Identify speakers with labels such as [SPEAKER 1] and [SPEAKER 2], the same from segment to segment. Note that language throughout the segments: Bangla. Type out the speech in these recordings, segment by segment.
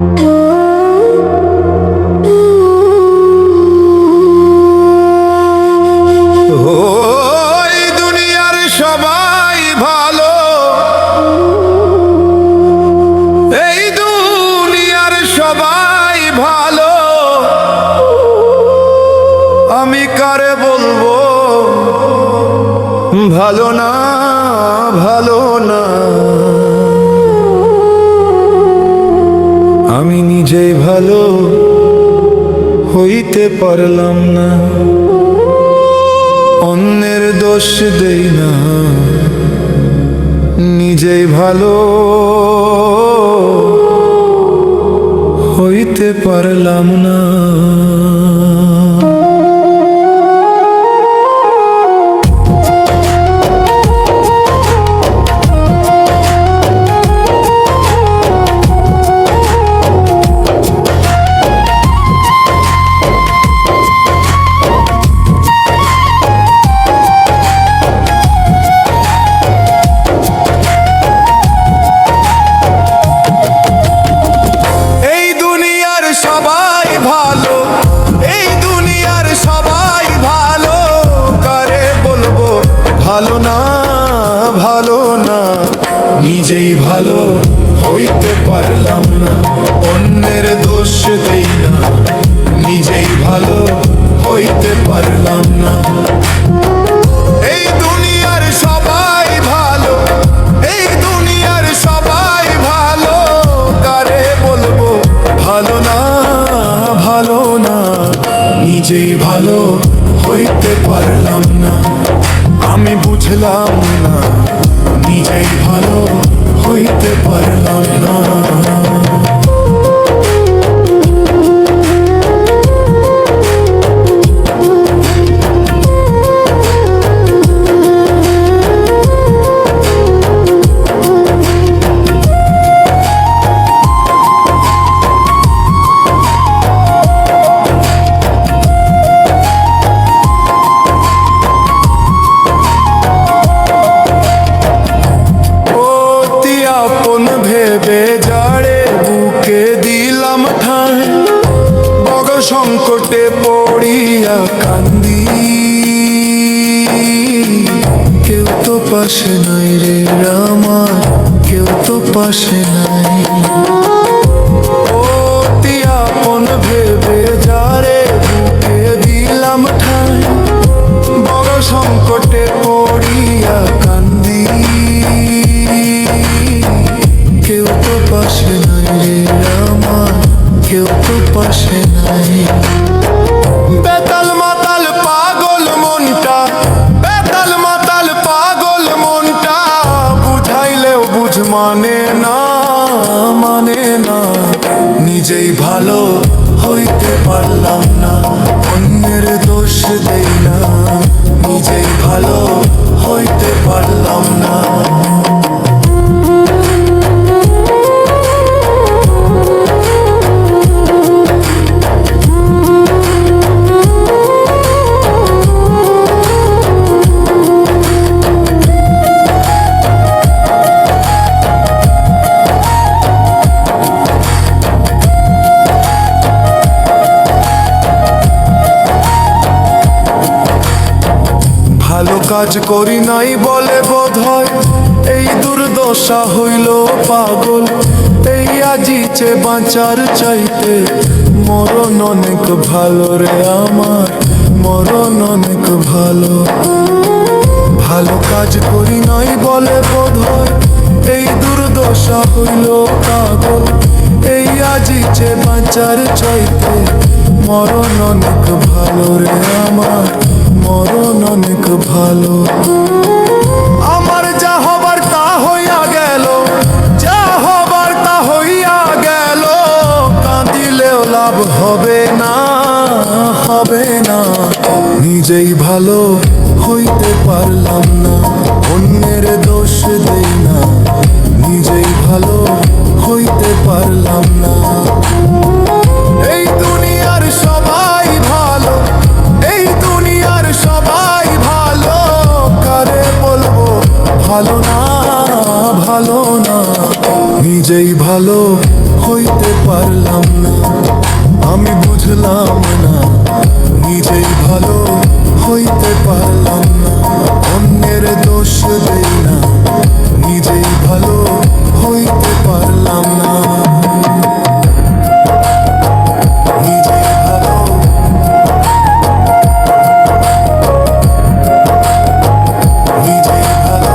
[SPEAKER 1] ওই দুনিয়ার সবাই ভালো, এই দুনিয়ার সবাই ভালো, আমি কারে বলবো ভালো না, ভালো না। আমি নিজেই ভালো হইতে পারলাম না, অন্যের দোষ দেই না, নিজেই ভালো হইতে পারলাম না। সবাই ভালো, এই দুনিয়ার সবাই ভালো, কারে বলবো ভালো না, ভালো না। নিজেই ভালো হইতে পারলাম না, অন্যের দোষ দেই না, নিজেই ভালো হইতে পারলাম না। এই দুনিয়ার সবাই ভালো, এই দুনিয়ার সবাই ভালো, কারে বলবো ভালো না, ভালো না। নিজেই ভালো হইতে পারলাম না, আমি বুঝলাম না, নিজেই ভালো হইতে পারলাম না। ভেবে যারে বুকে দিলাম ঠাঁই, বড় সংকটে পড়িয়া কান্দি, কেউ তো পাশে নাই রে আমার, কেউ তো পাশে নাই। অতি আপন ভেবে যারে বুকে দিলাম ঠাঁই, বড় সংকটে পড়িয়া কান্দি, কেউ তো পাশে নাই রে আমার, কেউ তো পাশে নাই। বেতাল মাতাল পাগল মনটা, বেতাল মাতাল পাগল মনটা, বুঝাইলেও বুঝ মানে না, মানে না। নিজেই ভালো হইতে পারলাম না, অন্যের দোষ দেই না, নিজেই ভালো হইতে পারলাম না। ভালো কাজ করি নাই বলে বোধ হয় এই দুর্দশা হইল পাগল, এই আজিচে বাঁচার চাইতে মরণ অনেক ভালো রে আমার, মরণ অনেক ভালো। ভালো কাজ করি নাই বলে বোধ হয় এই দুর্দশা হইল পাগল, এই আজিচে বাঁচার চাইতে মরণ অনেক ভালো রে আমার, মরণ অনেক ভালো। আমার যা হবার তা হইয়া গেল, যা হবার তা হইয়া গেল, কাঁদিলেও লাভ হবে না, হবে না। নিজেই ভালো হইতে পারলাম না, অন্যের দোষ দেই না, নিজেই ভালো হইতে পারলাম না। এই দুনিয়ার সবাই ভালো, এই দুনিয়ার সবাই ভালো, কারে বলবো ভালো না, ভালো না। নিজেই ভালো হইতে পারলাম না। আমি বুঝলাম না, নিজেই ভালো হইতে পারলাম না। অন্যের দোষ দেই না, নিজেই ভালো হইতে পারলাম না। নিজেই ভালো, নিজেই ভালো।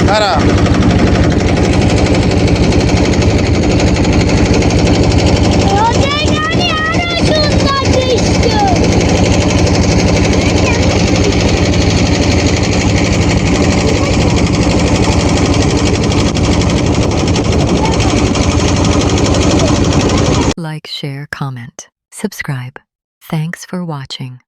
[SPEAKER 2] কারা
[SPEAKER 3] ওদের গানে আরো সুন্দর দৃশ্য।
[SPEAKER 4] Like, share, comment, subscribe. Thanks for watching.